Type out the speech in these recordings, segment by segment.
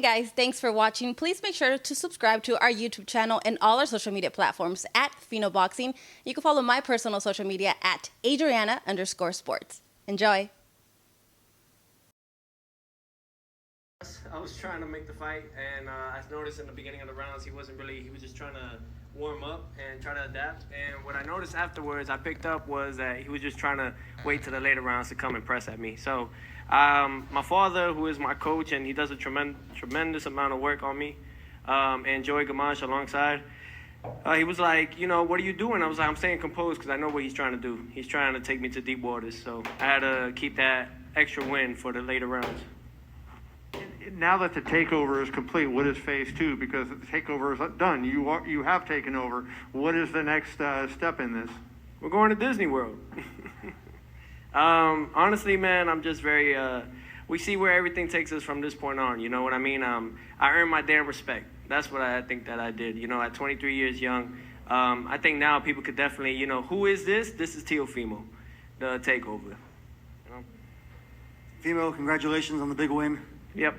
Hey guys, thanks for watching. Please make sure to subscribe to our YouTube channel and all our social media platforms at Fino Boxing. You can follow my personal social media at Adriana_sports. Enjoy. I was trying to make the fight, and I noticed in the beginning of the rounds he was just trying to warm up and try to adapt. And what I noticed afterwards I picked up was that he was just trying to wait to the later rounds to come and press at me. So my father, who is my coach, and he does a tremendous amount of work on me, and Joey Gamache alongside, he was like, you know, what are you doing? I was like, I'm staying composed because I know what he's trying to do. He's trying to take me to deep waters. So I had to keep that extra win for the later rounds. Now that the takeover is complete, what is phase two? Because the takeover is done. You have taken over. What is the next step in this? We're going to Disney World. Honestly, man, I'm just very, we see where everything takes us from this point on, you know what I mean? I earned my damn respect. That's what I think that I did, you know, at 23 years young. I think now people could definitely, you know, who is this? This is TEOFIMO, the takeover. You know? Fimo, congratulations on the big win. Yep.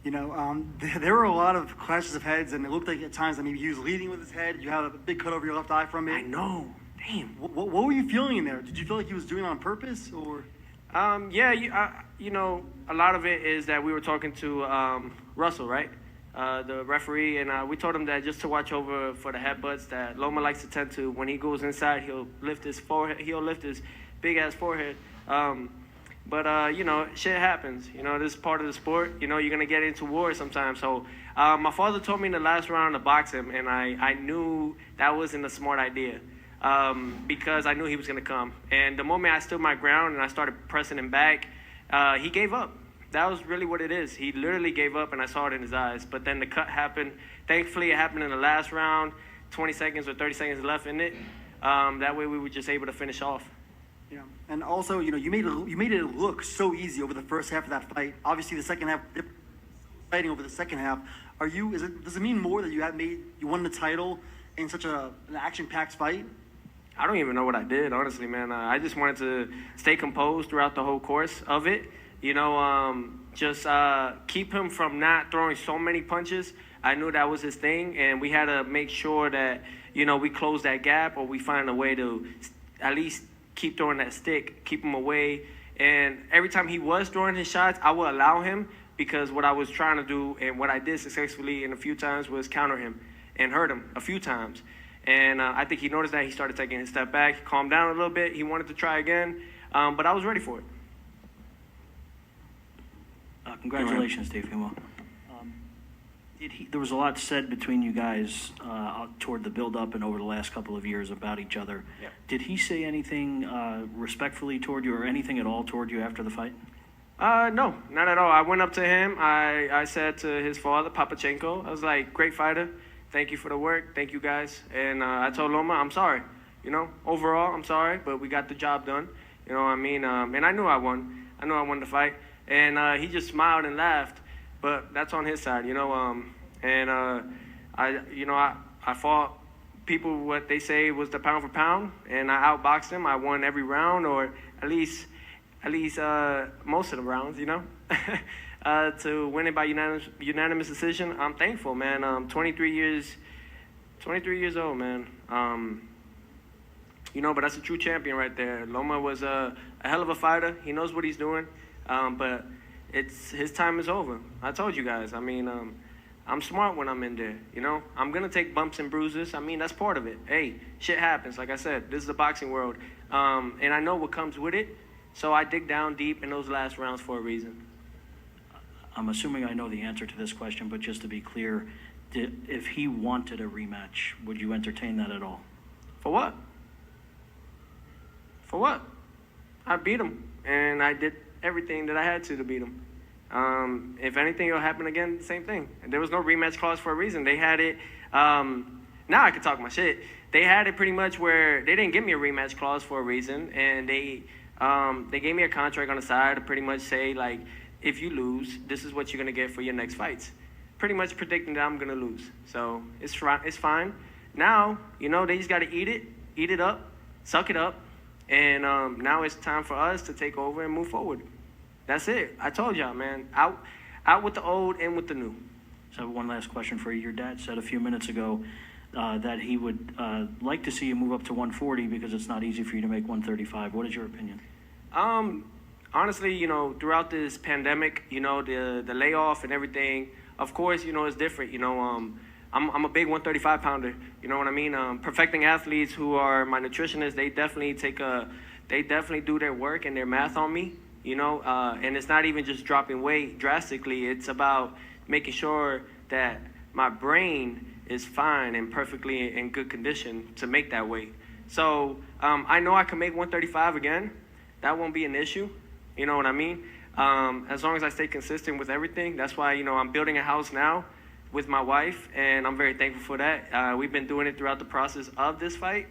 You know, there were a lot of clashes of heads, and it looked like at times that maybe he was leading with his head. You had a big cut over your left eye from it. I know. Damn. What were you feeling in there? Did you feel like he was doing it on purpose, or? Yeah, you know, a lot of it is that we were talking to Russell, right? The referee, and we told him that just to watch over for the headbutts that Loma likes to tend to. When he goes inside, he'll lift his forehead. He'll lift his big-ass forehead. But, you know, shit happens. You know, this is part of the sport. You know, you're going to get into war sometimes. So my father told me in the last round to box him, and I knew that wasn't a smart idea because I knew he was going to come. And the moment I stood my ground and I started pressing him back, he gave up. That was really what it is. He literally gave up, and I saw it in his eyes. But then the cut happened. Thankfully, it happened in the last round, 20 seconds or 30 seconds left in it. That way we were just able to finish off. Yeah, and also, you know, you made it look so easy over the first half of that fight. Obviously, the second half, fighting over the second half. Does it mean more that you won the title in such an action-packed fight? I don't even know what I did, honestly, man. I just wanted to stay composed throughout the whole course of it. You know, just keep him from not throwing so many punches. I knew that was his thing, and we had to make sure that, you know, we close that gap or we find a way to at least keep throwing that stick, keep him away. And every time he was throwing his shots, I would allow him because what I was trying to do and what I did successfully in a few times was counter him and hurt him a few times. And I think he noticed that. He started taking a step back, he calmed down a little bit. He wanted to try again, but I was ready for it. Congratulations, TEOFIMO. There was a lot said between you guys toward the build-up and over the last couple of years about each other. Yeah. Did he say anything respectfully toward you or anything at all toward you after the fight? No, not at all. I went up to him. I said to his father, Papachenko, I was like, great fighter. Thank you for the work. Thank you, guys. And I told Loma, I'm sorry. You know, overall, I'm sorry, but we got the job done. You know what I mean? And I knew I won. I knew I won the fight. And he just smiled and laughed. But that's on his side, you know. I fought people what they say was the pound for pound, and I outboxed them. I won every round, or at least most of the rounds, you know. To win it by unanimous decision, I'm thankful, man. 23 years old, man. You know, but that's a true champion right there. Loma was a hell of a fighter. He knows what he's doing, but his time is over. I told you guys. I mean, I'm smart when I'm in there, you know? I'm going to take bumps and bruises. I mean, that's part of it. Hey, shit happens. Like I said, this is the boxing world. And I know what comes with it, so I dig down deep in those last rounds for a reason. I'm assuming I know the answer to this question, but just to be clear, if he wanted a rematch, would you entertain that at all? For what? For what? I beat him, and I did everything that I had to beat him. If anything, it'll happen again, the same thing. And there was no rematch clause for a reason. They had it, now I can talk my shit. They had it pretty much where they didn't give me a rematch clause for a reason, and they gave me a contract on the side to pretty much say, like, if you lose, this is what you're going to get for your next fights. Pretty much predicting that I'm going to lose. So it's fine. Now, you know, they just got to eat it up, suck it up, and now it's time for us to take over and move forward. That's it. I told y'all, man. out with the old, in with the new. So one last question for you. Your dad said a few minutes ago that he would like to see you move up to 140 because it's not easy for you to make 135. What is your opinion? Honestly, you know, throughout this pandemic, you know, the layoff and everything, of course, you know, it's different. You know, I'm a big 135 pounder. You know what I mean? Perfecting athletes who are my nutritionists, they definitely do their work and their math on me. You know, and it's not even just dropping weight drastically. It's about making sure that my brain is fine and perfectly in good condition to make that weight. So I know I can make 135 again. That won't be an issue. You know what I mean? As long as I stay consistent with everything. That's why, you know, I'm building a house now with my wife, and I'm very thankful for that. We've been doing it throughout the process of this fight,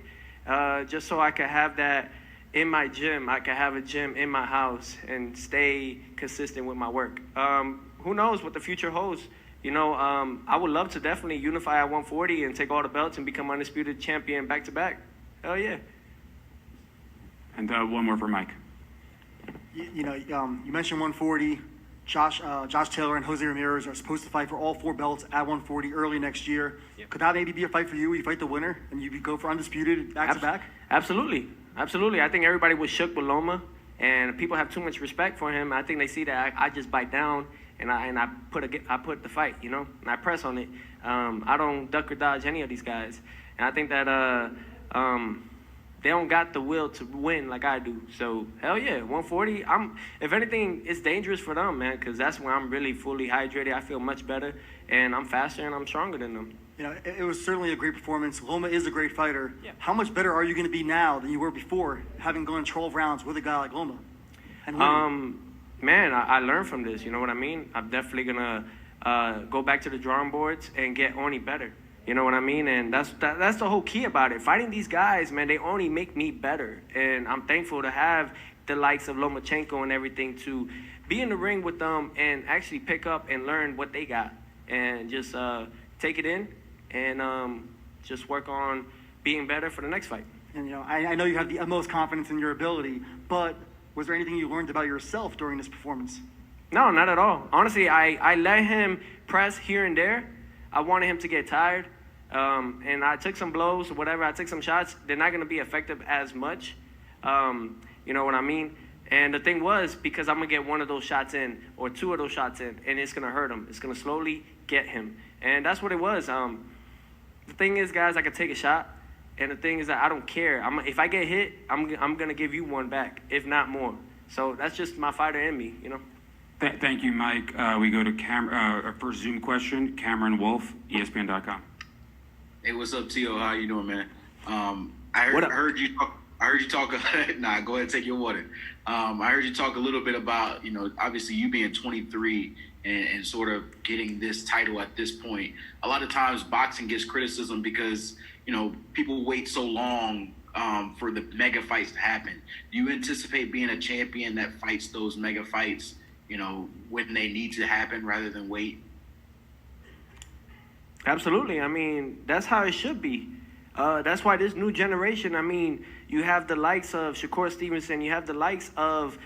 just so I could have that in my gym. I could have a gym in my house and stay consistent with my work. Who knows what the future holds? You know, I would love to definitely unify at 140 and take all the belts and become undisputed champion back-to-back. Hell yeah. And one more for Mike. You mentioned 140. Josh Taylor and Jose Ramirez are supposed to fight for all 4 belts at 140 early next year. Yep. Could that maybe be a fight for you? You fight the winner and you go for undisputed back-to-back? Absolutely. Absolutely. I think everybody was shook with Loma, and people have too much respect for him. I think they see that I just bite down and I put the fight, you know, and I press on it. I don't duck or dodge any of these guys. And I think that they don't got the will to win like I do. So, hell yeah, 140. If anything, it's dangerous for them, man, because that's when I'm really fully hydrated. I feel much better, and I'm faster, and I'm stronger than them. You know, it was certainly a great performance. Loma is a great fighter. Yeah. How much better are you going to be now than you were before, having gone 12 rounds with a guy like Loma? And man, I learned from this. You know what I mean? I'm definitely going to go back to the drawing boards and get only better. You know what I mean? And that's the whole key about it. Fighting these guys, man, they only make me better. And I'm thankful to have the likes of Lomachenko and everything to be in the ring with them and actually pick up and learn what they got. And just take it in and just work on being better for the next fight. And, you know, I know you have the utmost confidence in your ability, but was there anything you learned about yourself during this performance? No, not at all. Honestly, I let him press here and there. I wanted him to get tired, and I took some blows or whatever. I took some shots. They're not going to be effective as much. You know what I mean? And the thing was, because I'm going to get one of those shots in or 2 of those shots in, and it's going to hurt him. It's going to slowly get him. And that's what it was. The thing is, guys, I could take a shot. And the thing is that I don't care. If I get hit, I'm going to give you one back, if not more. So that's just my fighter in me, you know? Thank you, Mike. We go to our first Zoom question, Cameron Wolf, ESPN.com. Hey, what's up, Tio? How you doing, man? I heard you talk. Nah, go ahead and take your water. I heard you talk a little bit about, you know, obviously you being 23 and sort of getting this title at this point. A lot of times boxing gets criticism because, you know, people wait so long for the mega fights to happen. Do you anticipate being a champion that fights those mega fights, you know, when they need to happen rather than wait? Absolutely. I mean, that's how it should be. That's why this new generation, I mean, you have the likes of Shakur Stevenson, you have the likes of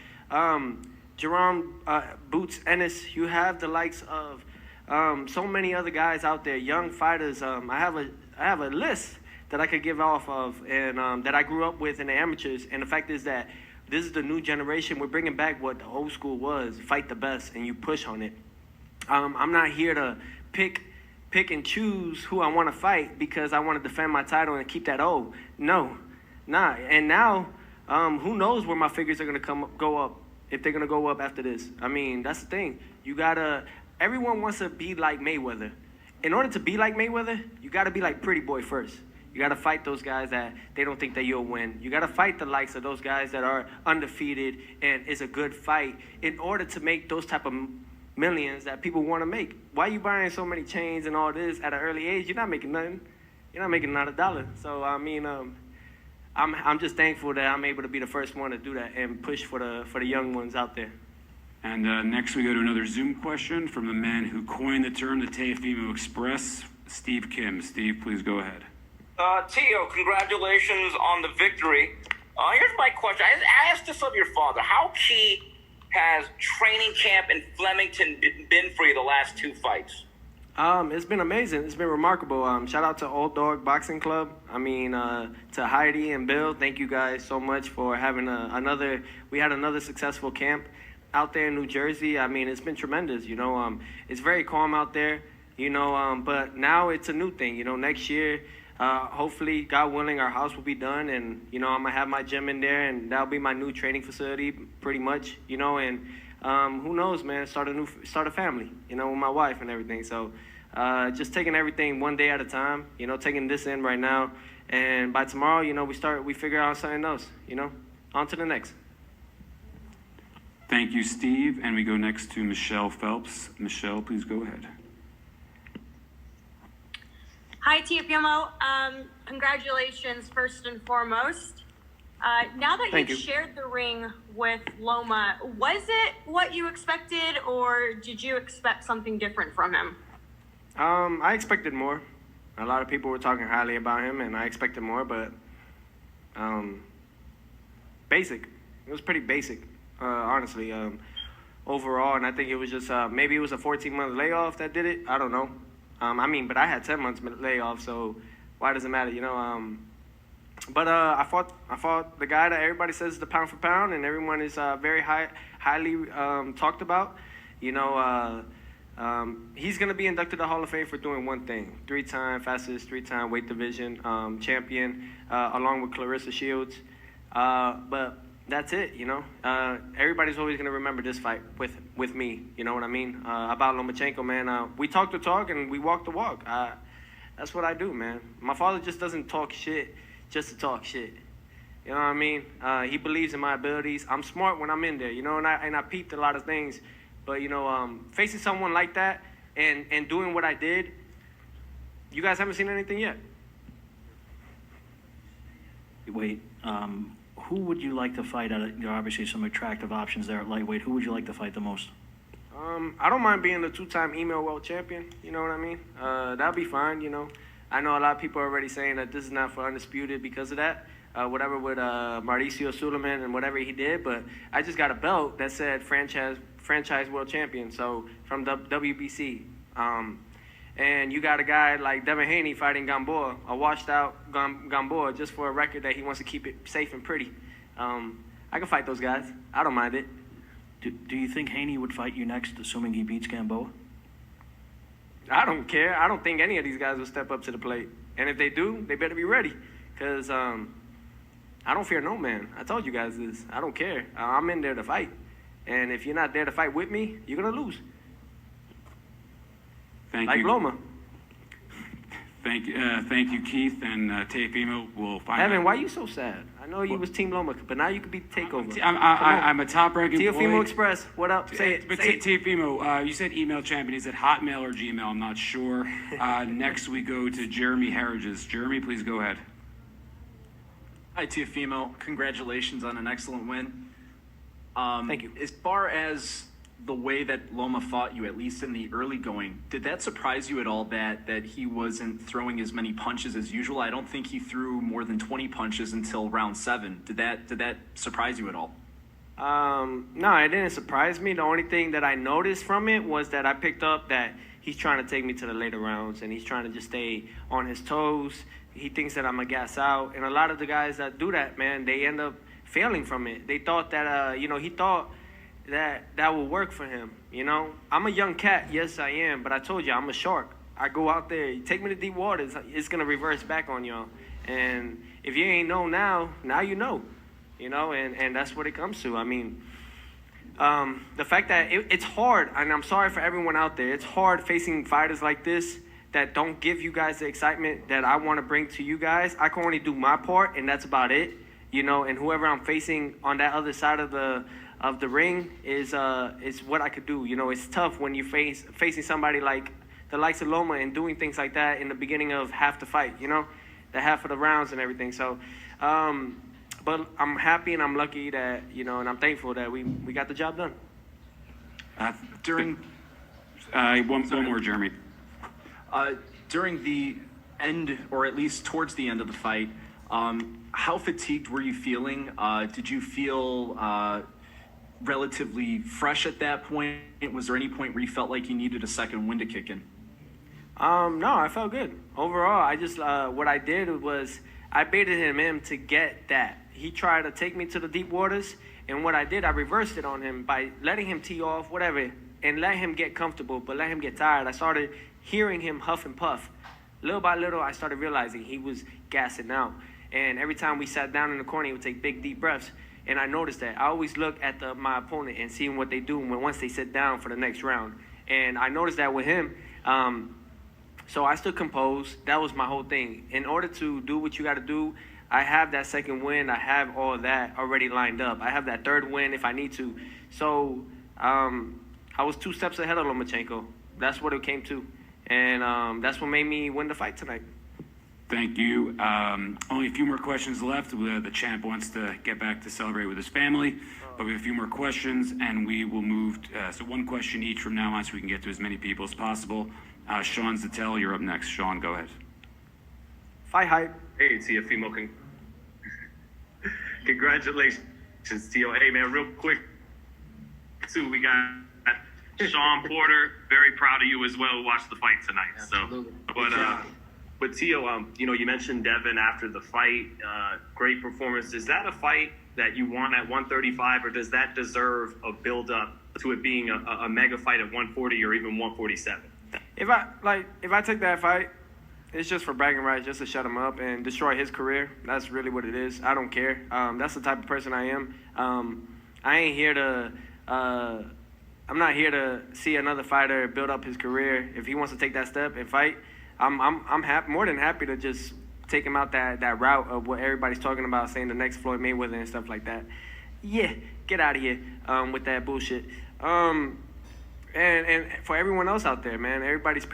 Jerome Boots Ennis, you have the likes of so many other guys out there, young fighters. I have a list that I could give off of and that I grew up with in the amateurs. And the fact is that this is the new generation. We're bringing back what the old school was, fight the best, and you push on it. I'm not here to pick and choose who I want to fight because I want to defend my title and keep that old. No, nah. And now, who knows where my figures are going to go up, if they're going to go up after this. I mean, that's the thing. Everyone wants to be like Mayweather. In order to be like Mayweather, you got to be like Pretty Boy first. You got to fight those guys that they don't think that you'll win. You got to fight the likes of those guys that are undefeated and is a good fight in order to make those type of millions that people want to make. Why are you buying so many chains and all this at an early age? You're not making nothing. You're not making not a dollar. So, I mean, I'm just thankful that I'm able to be the first one to do that and push for the young ones out there. And next we go to another Zoom question from the man who coined the term the TEOFIMO Express, Steve Kim. Steve, please go ahead. Tio, congratulations on the victory. Here's my question. I asked this of your father. How key has training camp in Flemington been for you the last 2 fights? It's been amazing. It's been remarkable. Shout out to Old Dog Boxing Club. I mean, to Heidi and Bill, thank you guys so much for having we had another successful camp out there in New Jersey. I mean, it's been tremendous, you know. It's very calm out there, you know, but now it's a new thing, you know. Next year, hopefully, God willing, our house will be done, and, you know, I'm going to have my gym in there, and that'll be my new training facility pretty much, you know, and who knows, man, start a family, you know, with my wife and everything. So just taking everything one day at a time, you know, taking this in right now, and by tomorrow, you know, we figure out something else, you know, on to the next. Thank you, Steve. And we go next to Michelle Phelps. Michelle, please go ahead. Hi, TEOFIMO. Congratulations, first and foremost. Now that Thank you've you. shared the ring with Loma, was it what you expected, or did you expect something different from him? I expected more. A lot of people were talking highly about him, and I expected more, but basic. It was pretty basic, honestly, overall. And I think it was just maybe it was a 14-month layoff that did it. I don't know. I mean, but I had 10 months layoff, so why does it matter, you know? But I fought the guy that everybody says is the pound for pound, and everyone is very highly talked about. You know, he's going to be inducted to the Hall of Fame for doing one thing: 3-time fastest, 3-time weight division champion, along with Clarissa Shields. But that's it, you know. Everybody's always going to remember this fight with me, you know what I mean? About Lomachenko, man. We talk the talk and we walk the walk. That's what I do, man. My father just doesn't talk shit just to talk shit. You know what I mean? He believes in my abilities. I'm smart when I'm in there, you know, and I peeped a lot of things. But, you know, facing someone like that and doing what I did, you guys haven't seen anything yet. Wait, who would you like to fight at? There are obviously some attractive options there at lightweight. Who would you like to fight the most? I don't mind being the 2-time email world champion. You know what I mean? That'll be fine, you know. I know a lot of people are already saying that this is not for Undisputed because of that. Whatever with Mauricio Suleiman and whatever he did. But I just got a belt that said franchise world champion, so from the WBC. And you got a guy like Devin Haney fighting Gamboa, a washed out Gamboa, just for a record that he wants to keep it safe and pretty. I can fight those guys. I don't mind it. Do you think Haney would fight you next, assuming he beats Gamboa? I don't care. I don't think any of these guys will step up to the plate. And if they do, they better be ready. Because I don't fear no man. I told you guys this. I don't care. I'm in there to fight. And if you're not there to fight with me, you're going to lose. Thank like you. Loma. Thank you, Keith, and TEOFIMO will find Evan, out. why are you so sad? I know you was Team Loma, but now you could be Takeover. I'm a top-ranking TEOFIMO Express, what up? Say it. But Say it. TEOFIMO, you said email champion. Is it Hotmail or Gmail? I'm not sure. Next we go to Jeremy Harridges. Jeremy, please go ahead. Hi, TEOFIMO. Congratulations on an excellent win. Thank you. As far as the way that Loma fought you, at least in the early going, did that surprise you at all that he wasn't throwing as many punches as usual? I don't think he threw more than 20 punches until round 7. Did that surprise you at all? No, it didn't surprise me. The only thing that I noticed from it was that I picked up that he's trying to take me to the later rounds, and he's trying to just stay on his toes. He thinks that I'm a gas out, and a lot of the guys that do that, man, they end up failing from it. They thought that, he thought that will work for him, you know? I'm a young cat, yes I am, but I told you, I'm a shark. I go out there, you take me to deep waters, it's going to reverse back on y'all. And if you ain't know now you know, and that's what it comes to. I mean, the fact that it's hard, and I'm sorry for everyone out there, it's hard facing fighters like this that don't give you guys the excitement that I want to bring to you guys. I can only do my part, and that's about it, and whoever I'm facing on that other side of the ring is what I could do. It's tough when you facing somebody like the likes of Loma and doing things like that in the beginning of half the fight, the half of the rounds and everything. So, but I'm happy and I'm lucky that, and I'm thankful that we got the job done. One more, Jeremy. During the end, or at least towards the end of the fight, how fatigued were you feeling? Did you feel relatively fresh at that point? Was there any point where you felt like you needed a second wind to kick in? No, I felt good. Overall, I just, what I did was I baited him in to get that. He tried to take me to the deep waters, and what I did, I reversed it on him by letting him tee off, whatever, and let him get comfortable, but let him get tired. I started hearing him huff and puff. Little by little, I started realizing he was gassing out. And every time we sat down in the corner, he would take big, deep breaths. And I noticed that. I always look at my opponent and seeing what they do once they sit down for the next round. And I noticed that with him. So I stood composed. That was my whole thing. In order to do what you got to do, I have that second win. I have all that already lined up. I have that third win if I need to. So I was 2 steps ahead of Lomachenko. That's what it came to. And that's what made me win the fight tonight. Thank you. Only a few more questions left. The champ wants to get back to celebrate with his family, but we have a few more questions, and we will move. So 1 question each from now on, so we can get to as many people as possible. Sean Zattel, you're up next. Sean, go ahead. Fight hype. Hey, TEOFIMO. Congratulations, Teo. Hey, man, real quick, too, we got Sean Porter. Very proud of you as well. Watched the fight tonight. Absolutely. So, but Teo, you mentioned Devin after the fight. Great performance. Is that a fight that you won at 135, or does that deserve a build-up to it being a mega fight at 140 or even 147? If I take that fight, it's just for bragging rights, just to shut him up and destroy his career. That's really what it is. I don't care. That's the type of person I am. I ain't here to. I'm not here to see another fighter build up his career. If he wants to take that step and fight, I'm more than happy to just take him out that route of what everybody's talking about, saying the next Floyd Mayweather and stuff like that. Yeah, get out of here with that bullshit. And for everyone else out there, man, everybody's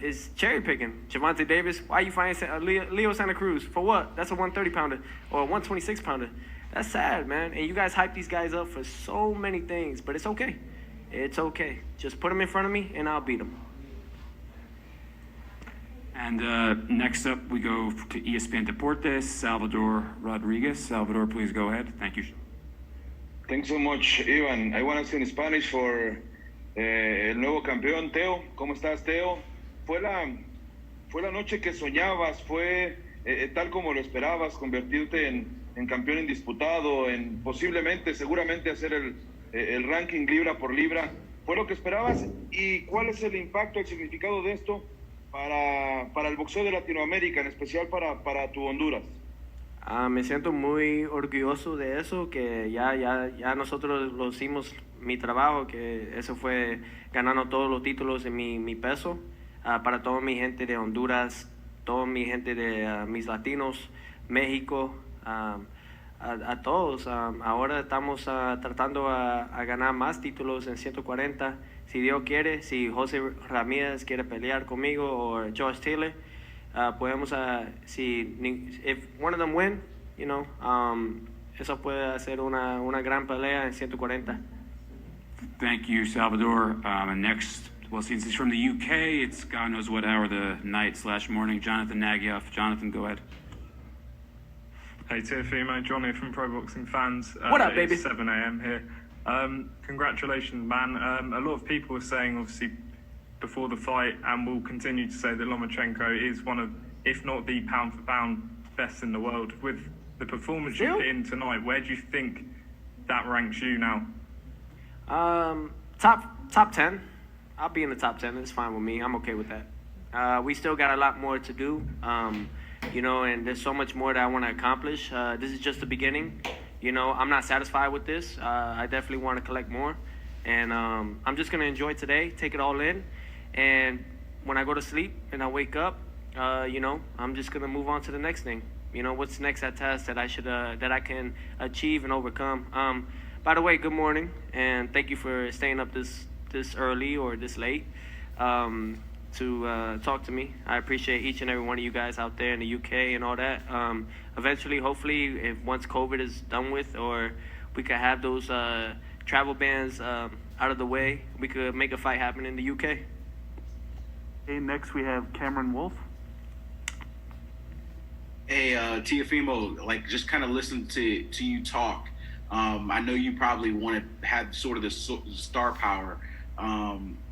is cherry picking. Javante Davis, why you fighting Leo Santa Cruz? For what? That's a 130 pounder or a 126 pounder. That's sad, man. And you guys hype these guys up for so many things, but it's okay. It's okay. Just put them in front of me, and I'll beat them. And next up, we go to ESPN Deportes, Salvador Rodriguez. Salvador, please go ahead. Thank you. Thanks so much, Ivan. I want to say in Spanish for el nuevo campeón, Teo. ¿Cómo estás, Teo? Fue la noche que soñabas, fue tal como lo esperabas, convertirte en campeón indisputado, en posiblemente, seguramente hacer el ranking libra por libra. ¿Fue lo que esperabas? ¿Y cuál es el impacto, el significado de esto para el boxeo de Latinoamérica, en especial para tu Honduras? Me siento muy orgulloso de eso, que ya nosotros lo hicimos, mi trabajo, que eso fue ganando todos los títulos en mi peso, para toda mi gente de Honduras, toda mi gente de mis latinos, México, a todos. Ahora estamos tratando a ganar más títulos en 140. Si Dios quiere, si José Ramírez quiere pelear conmigo o Josh Taylor, podemos, if one of them win, eso puede hacer una gran pelea en 140. Thank you, Salvador. And next, well, since he's from the UK, it's God knows what hour of the night/morning. Jonathan Nagyoff. Jonathan, go ahead. Hey, TEOFIMO, John here from Pro Boxing Fans. What up, baby? It's 7 a.m. here. Congratulations, man. A lot of people were saying, obviously, before the fight, and will continue to say that Lomachenko is one of, if not the pound-for-pound best in the world. With the performance you put in tonight, where do you think that ranks you now? Top 10. I'll be in the top 10. It's fine with me. I'm okay with that. We still got a lot more to do, and there's so much more that I want to accomplish. This is just the beginning. I'm not satisfied with this. I definitely want to collect more. And I'm just going to enjoy today, take it all in. And when I go to sleep and I wake up, I'm just going to move on to the next thing. What's next at task that I can achieve and overcome. By the way, good morning, and thank you for staying up this early or this late to talk to me. I appreciate each and every one of you guys out there in the UK and all that. Eventually, hopefully, once COVID is done with, or we could have those travel bans out of the way, we could make a fight happen in the UK. Okay, next we have Cameron Wolf. Hey, TEOFIMO, just kind of listen to you talk. I know you probably want to have sort of the star power.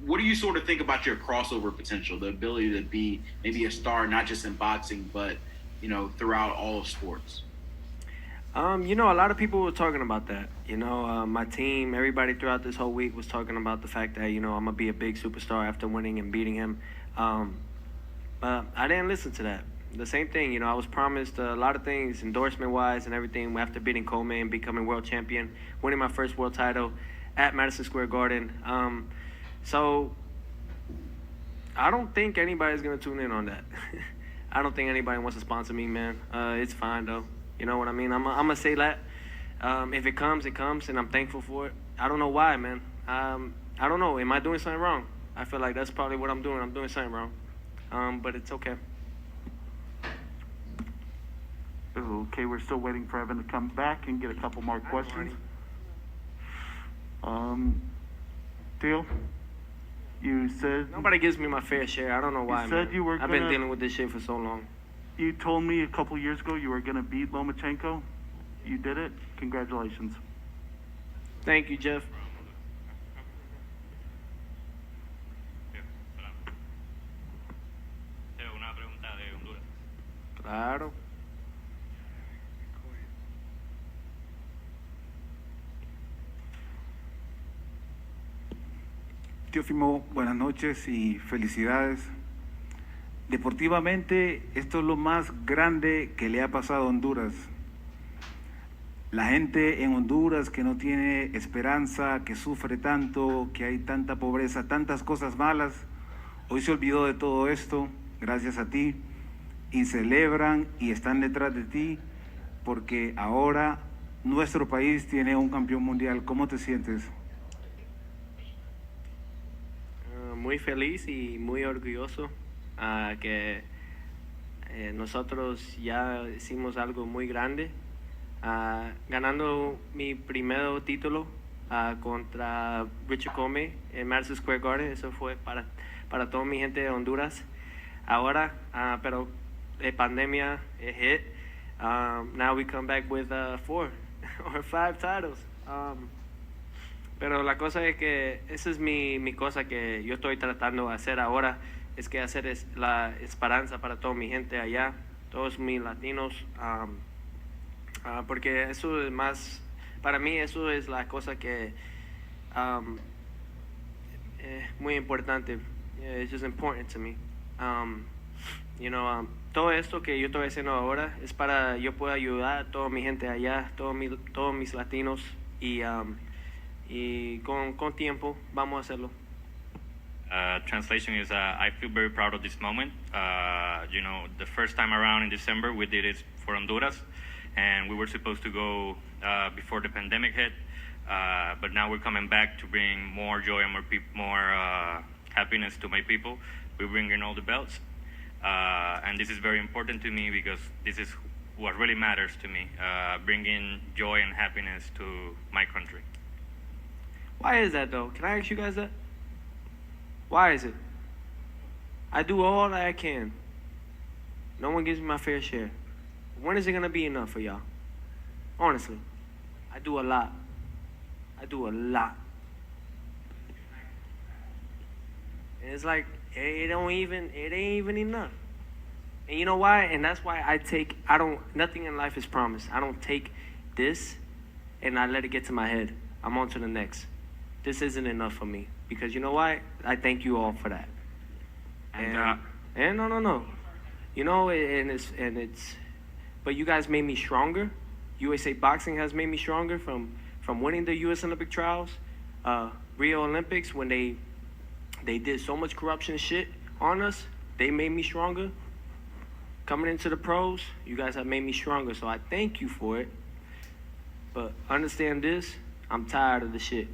What do you sort of think about your crossover potential, the ability to be maybe a star, not just in boxing, but, you know, throughout all of sports? You know, a lot of people were talking about that. You know, my team, everybody throughout this whole week was talking about the fact that, you know, I'm going to be a big superstar after winning and beating him. But I didn't listen to that. The same thing, you know, I was promised a lot of things, endorsement-wise and everything, after beating Coleman and becoming world champion, winning my first world title at Madison Square Garden. So I don't think anybody's going to tune in on that. I don't think anybody wants to sponsor me, man. It's fine, though. You know what I mean? I'm going to say that. If it comes, it comes, and I'm thankful for it. I don't know why, man. I don't know. Am I doing something wrong? I feel like that's probably what I'm doing. I'm doing something wrong. But it's okay. Okay, we're still waiting for Evan to come back and get a couple more questions. Theo, you said... Nobody gives me my fair share. I don't know why, You said man. you were I've been dealing with this shit for so long. You told me a couple years ago you were going to beat Lomachenko. You did it. Congratulations. Thank you, Jeff. Claro. Teófimo, buenas noches y felicidades. Deportivamente, esto es lo más grande que le ha pasado a Honduras. La gente en Honduras que no tiene esperanza, que sufre tanto, que hay tanta pobreza, tantas cosas malas, hoy se olvidó de todo esto, gracias a ti, y celebran y están detrás de ti, porque ahora nuestro país tiene un campeón mundial. ¿Cómo te sientes? Muy feliz y muy orgulloso que nosotros ya hicimos algo muy grande, ganando mi primer título contra Richard Coleman en Madison Square Garden. Eso fue para toda mi gente de Honduras. Ahora, pero la pandemia hit. Now we come back with 4 or 5 titles. Pero la cosa es que esa es mi cosa que yo estoy tratando de hacer ahora, es que hacer la esperanza para toda mi gente allá, todos mis latinos, porque eso es más, para mí eso es la cosa que muy importante. It's just important to me. You know, todo esto que yo estoy haciendo ahora es para yo poder ayudar a toda mi gente allá, todos mis latinos, y con tiempo vamos a hacerlo. Translation is, I feel very proud of this moment. You know, the first time around in December, we did it for Honduras, and we were supposed to go before the pandemic hit, but now we're coming back to bring more joy and more happiness to my people. We're bringing all the belts, and this is very important to me because this is what really matters to me, bringing joy and happiness to my country. Why is that, though? Can I ask you guys that? Why is it? I do all that I can. No one gives me my fair share. When is it going to be enough for y'all? Honestly. I do a lot. I do a lot. And it's like, it ain't even enough. And you know why? And that's why nothing in life is promised. I don't take this and I let it get to my head. I'm on to the next. This isn't enough for me. Because you know why? I thank you all for that. And no. You know, but you guys made me stronger. USA Boxing has made me stronger from winning the U.S. Olympic trials, Rio Olympics, when they did so much corruption shit on us. They made me stronger. Coming into the pros, you guys have made me stronger. So I thank you for it. But understand this, I'm tired of the shit.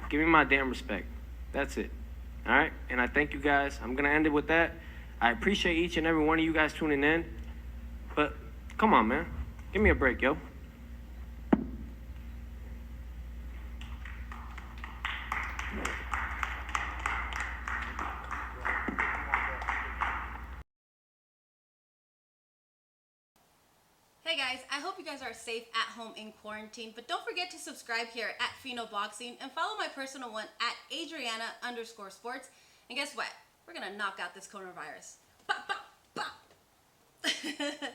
Give me my damn respect. That's it. All right? And I thank you guys. I'm going to end it with that. I appreciate each and every one of you guys tuning in. But come on, man. Give me a break, yo. Hey Hey guys, I hope you guys are safe at home in quarantine, but don't forget to subscribe here at Fino Boxing and follow my personal one at Adriana_sports. And guess what? We're gonna knock out this coronavirus. Bop, bop, bop.